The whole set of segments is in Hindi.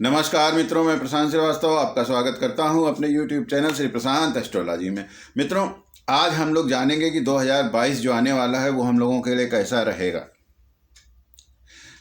नमस्कार मित्रों, मैं प्रशांत श्रीवास्तव आपका स्वागत करता हूं अपने YouTube चैनल श्री प्रशांत एस्ट्रोलॉजी में। मित्रों, आज हम लोग जानेंगे कि 2022 जो आने वाला है वो हम लोगों के लिए कैसा रहेगा।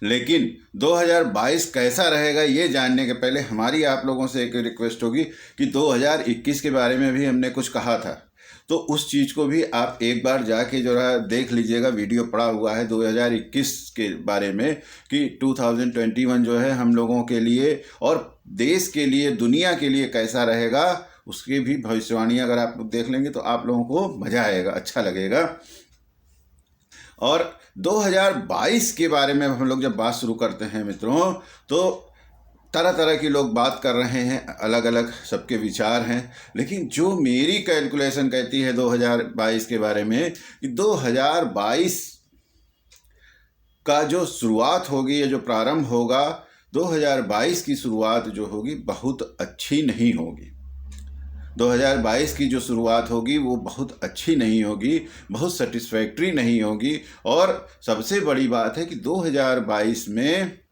लेकिन 2022 कैसा रहेगा ये जानने के पहले हमारी आप लोगों से एक रिक्वेस्ट होगी कि 2021 के बारे में भी हमने कुछ कहा था, तो उस चीज़ को भी आप एक बार जाके जो है देख लीजिएगा। वीडियो पड़ा हुआ है 2021 के बारे में कि 2021 जो है हम लोगों के लिए और देश के लिए, दुनिया के लिए कैसा रहेगा, उसकी भी भविष्यवाणी अगर आप लोग देख लेंगे तो आप लोगों को मज़ा आएगा, अच्छा लगेगा। और 2022 के बारे में हम लोग जब बात शुरू करते हैं मित्रों, तो तरह तरह के लोग बात कर रहे हैं, अलग अलग सबके विचार हैं। लेकिन जो मेरी कैलकुलेशन कहती है 2022 के बारे में कि 2022 का जो शुरुआत होगी या जो प्रारंभ होगा, 2022 की शुरुआत जो होगी बहुत अच्छी नहीं होगी। 2022 की जो शुरुआत होगी वो बहुत अच्छी नहीं होगी, बहुत सेटिस्फैक्ट्री नहीं होगी। और सबसे बड़ी बात है कि 2022 में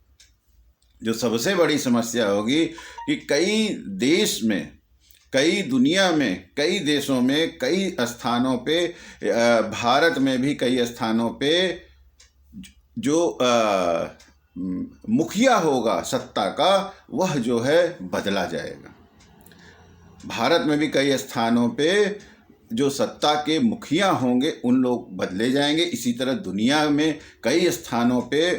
जो सबसे बड़ी समस्या होगी कि कई देश में, कई दुनिया में, कई देशों में, कई स्थानों पे, भारत में भी कई स्थानों पे जो मुखिया होगा सत्ता का, वह जो है बदला जाएगा। भारत में भी कई स्थानों पे जो सत्ता के मुखिया होंगे उन लोग बदले जाएंगे। इसी तरह दुनिया में कई स्थानों पे,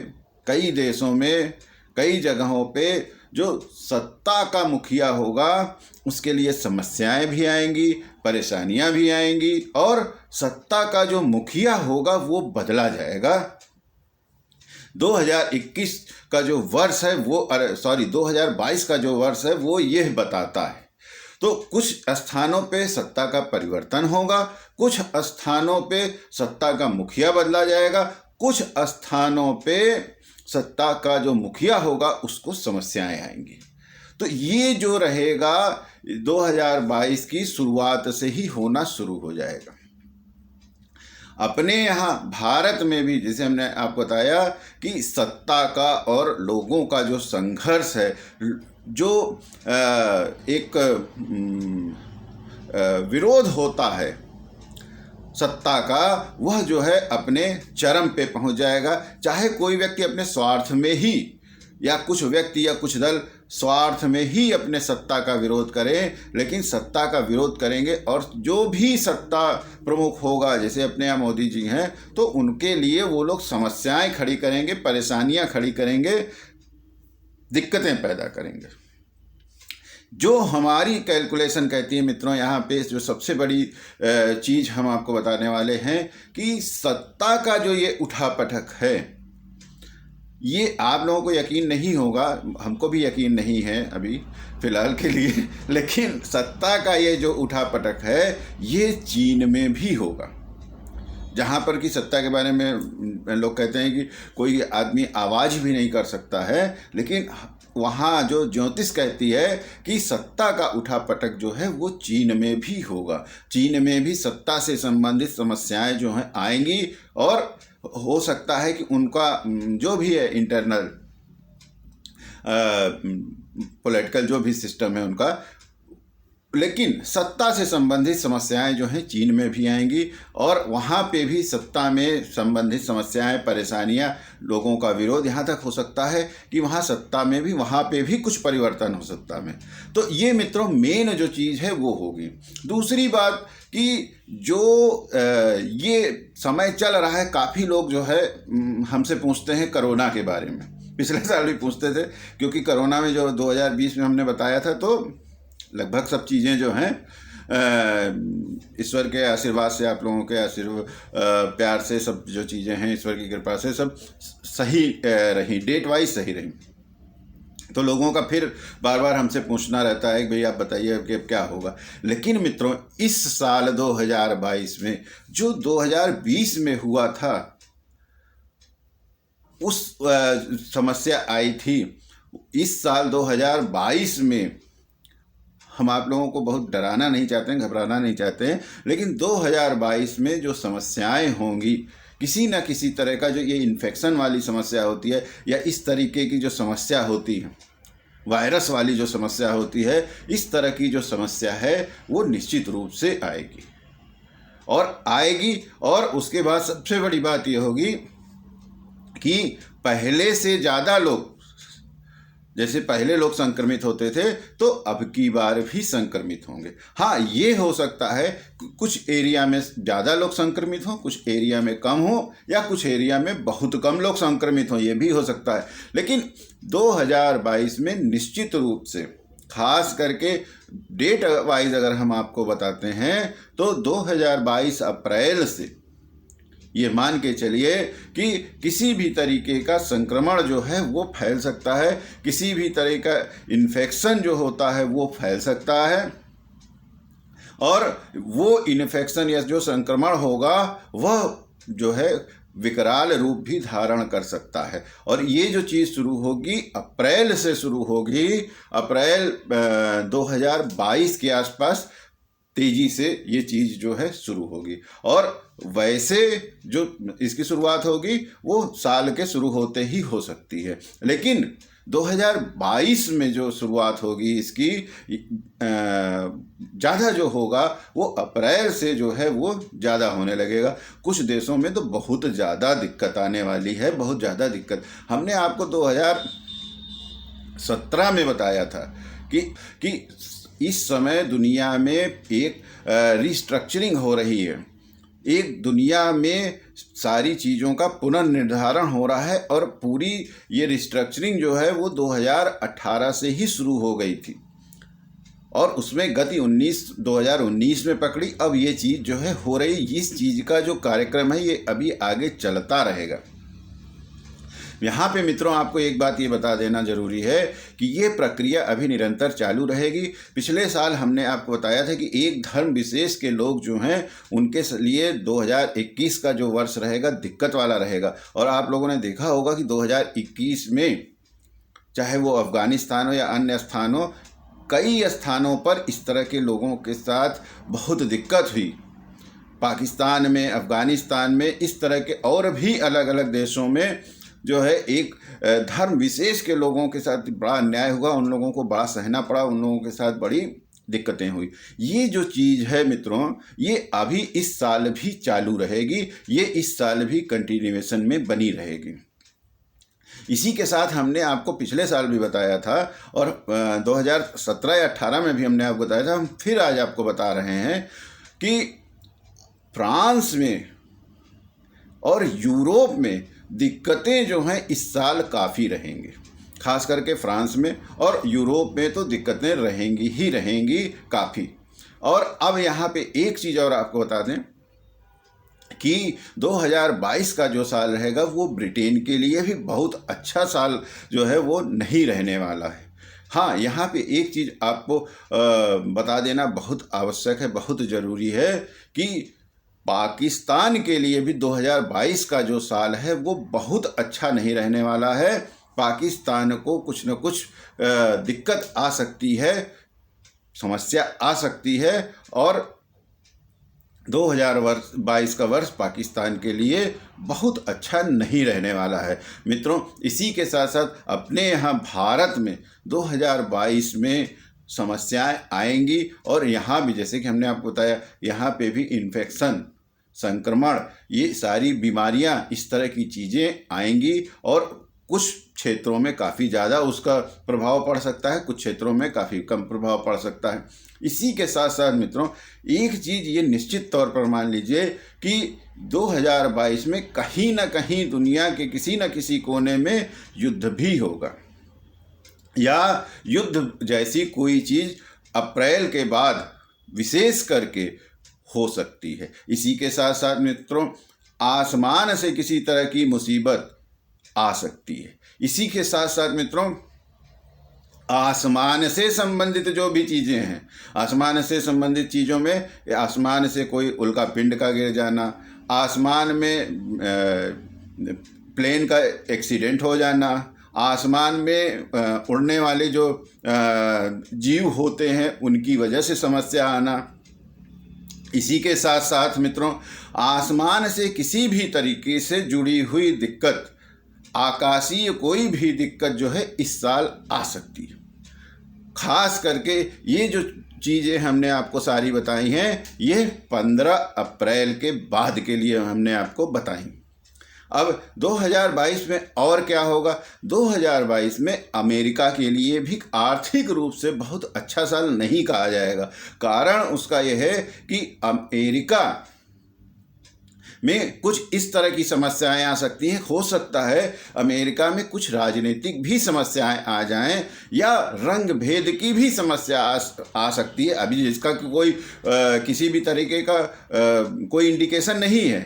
कई देशों में, कई जगहों पे जो सत्ता का मुखिया होगा उसके लिए समस्याएं भी आएंगी, परेशानियां भी आएंगी और सत्ता का जो मुखिया होगा वो बदला जाएगा। 2021 का जो वर्ष है वो 2022 का जो वर्ष है वो यह बताता है। तो कुछ स्थानों पे सत्ता का परिवर्तन होगा, कुछ स्थानों पे सत्ता का मुखिया बदला जाएगा, कुछ स्थानों पे सत्ता का जो मुखिया होगा उसको समस्याएं आएंगी। तो ये जो रहेगा 2022 की शुरुआत से ही होना शुरू हो जाएगा। अपने यहाँ भारत में भी जैसे हमने आपको बताया कि सत्ता का और लोगों का जो संघर्ष है, जो एक विरोध होता है सत्ता का, वह जो है अपने चरम पे पहुंच जाएगा। चाहे कोई व्यक्ति अपने स्वार्थ में ही, या कुछ व्यक्ति या कुछ दल स्वार्थ में ही अपने सत्ता का विरोध करें, लेकिन सत्ता का विरोध करेंगे और जो भी सत्ता प्रमुख होगा, जैसे अपने यहाँ मोदी जी हैं, तो उनके लिए वो लोग समस्याएं खड़ी करेंगे, परेशानियां खड़ी करेंगे, दिक्कतें पैदा करेंगे। जो हमारी कैलकुलेशन कहती है मित्रों, यहाँ पे जो सबसे बड़ी चीज़ हम आपको बताने वाले हैं कि सत्ता का जो ये उठापटक है, ये आप लोगों को यकीन नहीं होगा, हमको भी यकीन नहीं है अभी फ़िलहाल के लिए, लेकिन सत्ता का ये जो उठापटक है ये चीन में भी होगा। जहाँ पर कि सत्ता के बारे में लोग कहते हैं कि कोई आदमी आवाज़ भी नहीं कर सकता है, लेकिन वहाँ जो ज्योतिष कहती है कि सत्ता का उठापटक जो है वो चीन में भी होगा। चीन में भी सत्ता से संबंधित समस्याएं जो हैं आएंगी और हो सकता है कि उनका जो भी है इंटरनल पॉलिटिकल जो भी सिस्टम है उनका, लेकिन सत्ता से संबंधित समस्याएं जो हैं चीन में भी आएंगी और वहाँ पे भी सत्ता में संबंधित समस्याएं, परेशानियां, लोगों का विरोध, यहाँ तक हो सकता है कि वहाँ सत्ता में भी, वहाँ पे भी कुछ परिवर्तन हो सकता है। तो ये मित्रों मेन जो चीज़ है वो होगी। दूसरी बात कि जो ये समय चल रहा है, काफ़ी लोग जो है हमसे पूछते हैं कोरोना के बारे में। पिछले साल भी पूछते थे, क्योंकि कोरोना में जो 2020 में हमने बताया था, तो लगभग सब चीज़ें जो हैं ईश्वर के आशीर्वाद से, आप लोगों के आशीर्वाद प्यार से, सब जो चीज़ें हैं ईश्वर की कृपा से सब सही रही, डेट वाइज सही रही। तो लोगों का फिर बार बार हमसे पूछना रहता है कि भाई आप बताइए कि अब क्या होगा। लेकिन मित्रों इस साल 2022 में जो 2020 में हुआ था, उस समस्या आई थी, इस साल 2022 में हम आप लोगों को बहुत डराना नहीं चाहते हैं, घबराना नहीं चाहते हैं, लेकिन 2022 में जो समस्याएं होंगी, किसी न किसी तरह का जो ये इन्फेक्शन वाली समस्या होती है या इस तरीके की जो समस्या होती है, वायरस वाली जो समस्या होती है, इस तरह की जो समस्या है वो निश्चित रूप से आएगी। और उसके बाद सबसे बड़ी बात ये होगी कि पहले से ज़्यादा लोग, जैसे पहले लोग संक्रमित होते थे तो अब की बार भी संक्रमित होंगे। हाँ, ये हो सकता है कुछ एरिया में ज़्यादा लोग संक्रमित हों, कुछ एरिया में कम हो, या कुछ एरिया में बहुत कम लोग संक्रमित हों, ये भी हो सकता है। लेकिन 2022 में निश्चित रूप से, खास करके डेट वाइज अगर हम आपको बताते हैं तो 2022 अप्रैल से ये मान के चलिए कि किसी भी तरीके का संक्रमण जो है वो फैल सकता है, किसी भी तरह का इन्फेक्शन जो होता है वो फैल सकता है, और वो इन्फेक्शन या जो संक्रमण होगा वह जो है विकराल रूप भी धारण कर सकता है। और ये जो चीज़ शुरू होगी अप्रैल से शुरू होगी, अप्रैल 2022 के आसपास तेजी से ये चीज़ जो है शुरू होगी। और वैसे जो इसकी शुरुआत होगी वो साल के शुरू होते ही हो सकती है, लेकिन 2022 में जो शुरुआत होगी इसकी ज़्यादा जो होगा वो अप्रैल से जो है वो ज़्यादा होने लगेगा। कुछ देशों में तो बहुत ज़्यादा दिक्कत आने वाली है, बहुत ज़्यादा दिक्कत। हमने आपको 2017 में बताया था कि इस समय दुनिया में एक रिस्ट्रक्चरिंग हो रही है, एक दुनिया में सारी चीज़ों का पुनर्निर्धारण हो रहा है, और पूरी ये रिस्ट्रक्चरिंग जो है वो 2018 से ही शुरू हो गई थी और उसमें गति 2019 में पकड़ी। अब ये चीज़ जो है हो रही, इस चीज़ का जो कार्यक्रम है ये अभी आगे चलता रहेगा। यहाँ पे मित्रों आपको एक बात ये बता देना ज़रूरी है कि ये प्रक्रिया अभी निरंतर चालू रहेगी। पिछले साल हमने आपको बताया था कि एक धर्म विशेष के लोग जो हैं उनके लिए 2021 का जो वर्ष रहेगा दिक्कत वाला रहेगा। और आप लोगों ने देखा होगा कि 2021 में चाहे वो अफ़गानिस्तान हो या अन्य स्थान हो, कई स्थानों पर इस तरह के लोगों के साथ बहुत दिक्कत हुई। पाकिस्तान में, अफ़गानिस्तान में, इस तरह के और भी अलग अलग देशों में जो है एक धर्म विशेष के लोगों के साथ बड़ा अन्याय हुआ, उन लोगों को बड़ा सहना पड़ा, उन लोगों के साथ बड़ी दिक्कतें हुई। ये जो चीज़ है मित्रों, ये अभी इस साल भी चालू रहेगी, ये इस साल भी कंटिन्यूएशन में बनी रहेगी। इसी के साथ हमने आपको पिछले साल भी बताया था और 2017 या 18 में भी हमने आपको बताया था, हम फिर आज आपको बता रहे हैं कि फ्रांस में और यूरोप में दिक्कतें जो हैं इस साल काफ़ी रहेंगी। खास करके फ्रांस में और यूरोप में तो दिक्कतें रहेंगी ही रहेंगी काफ़ी। और अब यहाँ पे एक चीज़ और आपको बता दें कि 2022 का जो साल रहेगा वो ब्रिटेन के लिए भी बहुत अच्छा साल जो है वो नहीं रहने वाला है। हाँ, यहाँ पे एक चीज़ आपको बता देना बहुत आवश्यक है, बहुत ज़रूरी है कि पाकिस्तान के लिए भी 2022 का जो साल है वो बहुत अच्छा नहीं रहने वाला है। पाकिस्तान को कुछ न कुछ दिक्कत आ सकती है, समस्या आ सकती है, और 2022 का वर्ष पाकिस्तान के लिए बहुत अच्छा नहीं रहने वाला है। मित्रों, इसी के साथ साथ अपने यहाँ भारत में 2022 में समस्याएं आएंगी, और यहाँ भी जैसे कि हमने आपको बताया, यहाँ पे भी इन्फेक्शन, संक्रमण, ये सारी बीमारियां, इस तरह की चीज़ें आएंगी, और कुछ क्षेत्रों में काफ़ी ज़्यादा उसका प्रभाव पड़ सकता है, कुछ क्षेत्रों में काफ़ी कम प्रभाव पड़ सकता है। इसी के साथ साथ मित्रों एक चीज़ ये निश्चित तौर पर मान लीजिए कि 2022 में कहीं ना कहीं दुनिया के किसी न किसी कोने में युद्ध भी होगा, या युद्ध जैसी कोई चीज़ अप्रैल के बाद विशेष करके हो सकती है। इसी के साथ साथ मित्रों आसमान से किसी तरह की मुसीबत आ सकती है। इसी के साथ साथ मित्रों आसमान से संबंधित जो भी चीज़ें हैं, आसमान से संबंधित चीज़ों में आसमान से कोई उल्का पिंड का गिर जाना, आसमान में प्लेन का एक्सीडेंट हो जाना, आसमान में उड़ने वाले जो जीव होते हैं उनकी वजह से समस्या आना। इसी के साथ साथ मित्रों आसमान से किसी भी तरीके से जुड़ी हुई दिक्कत, आकाशीय कोई भी दिक्कत जो है इस साल आ सकती है। खास करके ये जो चीज़ें हमने आपको सारी बताई हैं, ये 15 अप्रैल के बाद के लिए हमने आपको बताई। अब 2022 में और क्या होगा? 2022 में अमेरिका के लिए भी आर्थिक रूप से बहुत अच्छा साल नहीं कहा जाएगा। कारण उसका यह है कि अमेरिका में कुछ इस तरह की समस्याएं आ सकती हैं। हो सकता है अमेरिका में कुछ राजनीतिक भी समस्याएं आ जाएं या रंग भेद की भी समस्या आ सकती है, अभी जिसका कोई किसी भी तरीके का कोई इंडिकेशन नहीं है,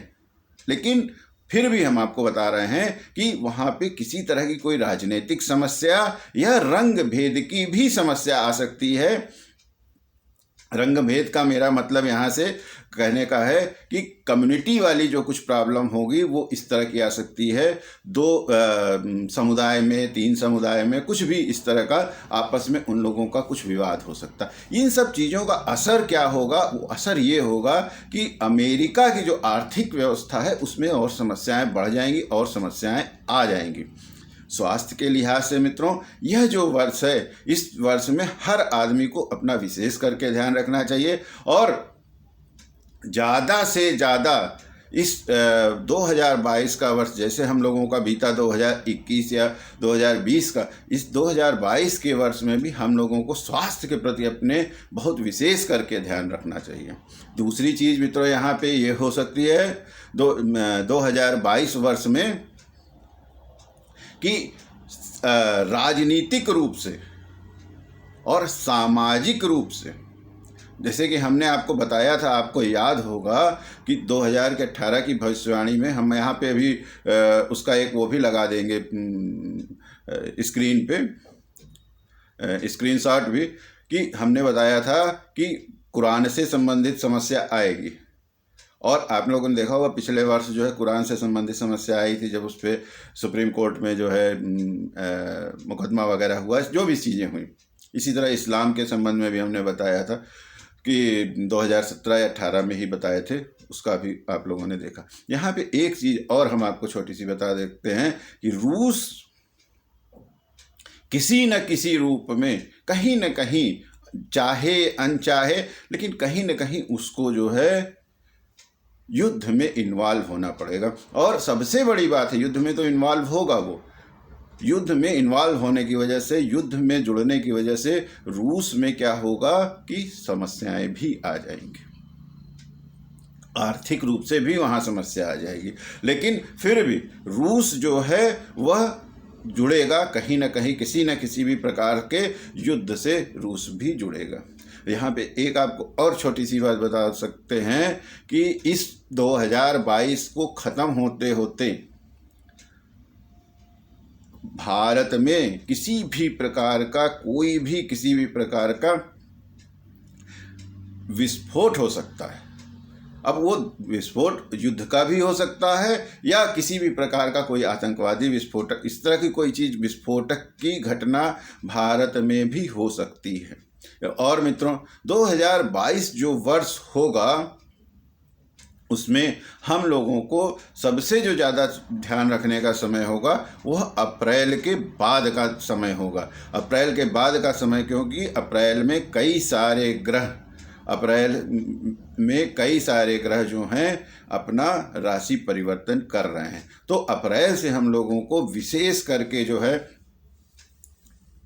लेकिन फिर भी हम आपको बता रहे हैं कि वहाँ पे किसी तरह की कोई राजनीतिक समस्या या रंग भेद की भी समस्या आ सकती है। रंग भेद का मेरा मतलब यहाँ से कहने का है कि कम्युनिटी वाली जो कुछ प्रॉब्लम होगी वो इस तरह की आ सकती है। दो समुदाय में, 3 समुदाय में कुछ भी इस तरह का आपस में उन लोगों का कुछ विवाद हो सकता है। इन सब चीज़ों का असर क्या होगा? वो असर ये होगा कि अमेरिका की जो आर्थिक व्यवस्था है उसमें और समस्याएं बढ़ जाएंगी और समस्याएं आ जाएंगी। स्वास्थ्य के लिहाज से मित्रों, यह जो वर्ष है, इस वर्ष में हर आदमी को अपना विशेष करके ध्यान रखना चाहिए और ज़्यादा से ज़्यादा इस 2022 का वर्ष जैसे हम लोगों का बीता 2021 या 2020 का, इस 2022 के वर्ष में भी हम लोगों को स्वास्थ्य के प्रति अपने बहुत विशेष करके ध्यान रखना चाहिए। दूसरी चीज़ मित्रों यहाँ पे ये हो सकती है 2022 वर्ष में कि राजनीतिक रूप से और सामाजिक रूप से, जैसे कि हमने आपको बताया था, आपको याद होगा कि 2018 की भविष्यवाणी में हम यहाँ पे अभी उसका एक वो भी लगा देंगे स्क्रीन पे स्क्रीनशॉट भी, कि हमने बताया था कि कुरान से संबंधित समस्या आएगी। और आप लोगों ने देखा होगा पिछले वर्ष जो है कुरान से संबंधित समस्या आई थी, जब उस पर सुप्रीम कोर्ट में जो है मुकदमा वगैरह हुआ, जो भी चीज़ें हुई। इसी तरह इस्लाम के संबंध में भी हमने बताया था कि 2017 या 18 में ही बताए थे, उसका भी आप लोगों ने देखा। यहाँ पे एक चीज़ और हम आपको छोटी सी बता देते हैं कि रूस किसी न किसी रूप में कहीं न कहीं, चाहे अनचाहे, लेकिन कहीं न कहीं उसको जो है युद्ध में इन्वॉल्व होना पड़ेगा। और सबसे बड़ी बात है, युद्ध में तो इन्वॉल्व होगा वो। युद्ध में इन्वॉल्व होने की वजह से, युद्ध में जुड़ने की वजह से रूस में क्या होगा कि समस्याएं भी आ जाएंगी, आर्थिक रूप से भी वहाँ समस्या आ जाएगी। लेकिन फिर भी रूस जो है वह जुड़ेगा कहीं ना कहीं, किसी न किसी भी प्रकार के युद्ध से रूस भी जुड़ेगा। यहाँ पे एक आपको और छोटी सी बात बता सकते हैं कि इस 2022 को ख़त्म होते होते भारत में किसी भी प्रकार का, कोई भी किसी भी प्रकार का विस्फोट हो सकता है। अब वो विस्फोट युद्ध का भी हो सकता है या किसी भी प्रकार का कोई आतंकवादी विस्फोटक, इस तरह की कोई चीज़, विस्फोटक की घटना भारत में भी हो सकती है। और मित्रों 2022 जो वर्ष होगा उसमें हम लोगों को सबसे जो ज़्यादा ध्यान रखने का समय होगा वह अप्रैल के बाद का समय होगा। अप्रैल के बाद का समय, क्योंकि अप्रैल में कई सारे ग्रह जो हैं अपना राशि परिवर्तन कर रहे हैं। तो अप्रैल से हम लोगों को विशेष करके जो है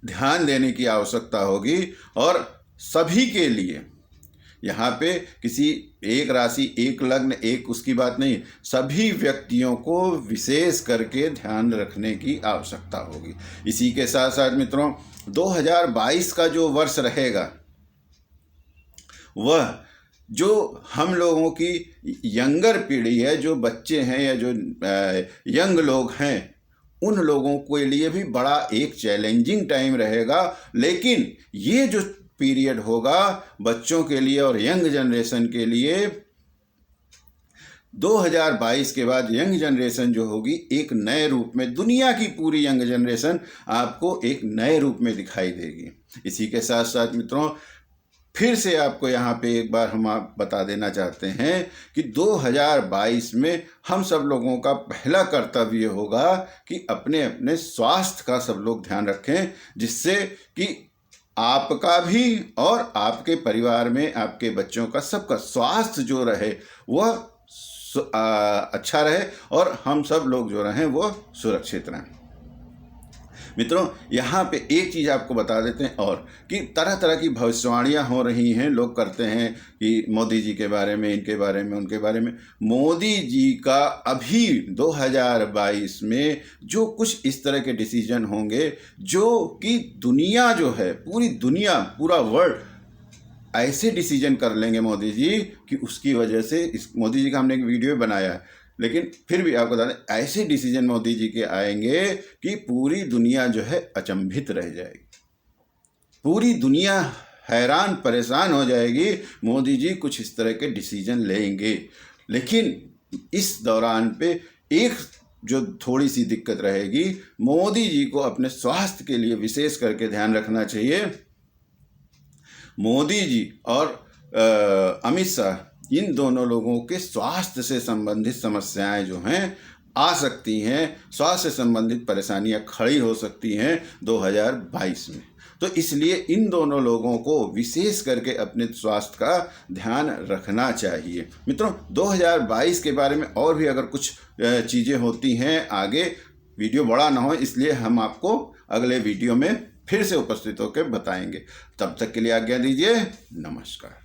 ध्यान देने की आवश्यकता होगी। और सभी के लिए यहाँ पे किसी एक राशि, एक लग्न, एक उसकी बात नहीं, सभी व्यक्तियों को विशेष करके ध्यान रखने की आवश्यकता होगी। इसी के साथ साथ मित्रों 2022 का जो वर्ष रहेगा वह जो हम लोगों की यंगर पीढ़ी है, जो बच्चे हैं या जो यंग लोग हैं, उन लोगों के लिए भी बड़ा एक चैलेंजिंग टाइम रहेगा। लेकिन ये जो पीरियड होगा बच्चों के लिए और यंग जनरेशन के लिए, 2022 के बाद यंग जनरेशन जो होगी एक नए रूप में, दुनिया की पूरी यंग जनरेशन आपको एक नए रूप में दिखाई देगी। इसी के साथ साथ मित्रों फिर से आपको यहाँ पे एक बार हम आप बता देना चाहते हैं कि 2022 में हम सब लोगों का पहला कर्तव्य होगा कि अपने अपने स्वास्थ्य का सब लोग ध्यान रखें, जिससे कि आपका भी और आपके परिवार में आपके बच्चों का सबका स्वास्थ्य जो रहे वह अच्छा रहे और हम सब लोग जो रहें वो सुरक्षित रहें। मित्रों, यहाँ पे एक चीज़ आपको बता देते हैं और कि तरह तरह की भविष्यवाणियाँ हो रही हैं, लोग करते हैं कि मोदी जी के बारे में, इनके बारे में, उनके बारे में। मोदी जी का अभी 2022 में जो कुछ इस तरह के डिसीजन होंगे जो कि दुनिया जो है, पूरी दुनिया, पूरा वर्ल्ड ऐसे डिसीजन कर लेंगे मोदी जी कि उसकी वजह से इस मोदी जी का हमने एक वीडियो बनाया है, लेकिन फिर भी आपको बता दें ऐसे डिसीजन मोदी जी के आएंगे कि पूरी दुनिया जो है अचंभित रह जाएगी, पूरी दुनिया हैरान परेशान हो जाएगी। मोदी जी कुछ इस तरह के डिसीजन लेंगे, लेकिन इस दौरान पे एक जो थोड़ी सी दिक्कत रहेगी, मोदी जी को अपने स्वास्थ्य के लिए विशेष करके ध्यान रखना चाहिए। मोदी जी और अमित शाह, इन दोनों लोगों के स्वास्थ्य से संबंधित समस्याएं जो हैं आ सकती हैं, स्वास्थ्य से संबंधित परेशानियां खड़ी हो सकती हैं 2022 में। तो इसलिए इन दोनों लोगों को विशेष करके अपने स्वास्थ्य का ध्यान रखना चाहिए। मित्रों, 2022 के बारे में और भी अगर कुछ चीज़ें होती हैं आगे, वीडियो बड़ा ना हो इसलिए हम आपको अगले वीडियो में फिर से उपस्थित होकर बताएंगे। तब तक के लिए आज्ञा दीजिए। नमस्कार।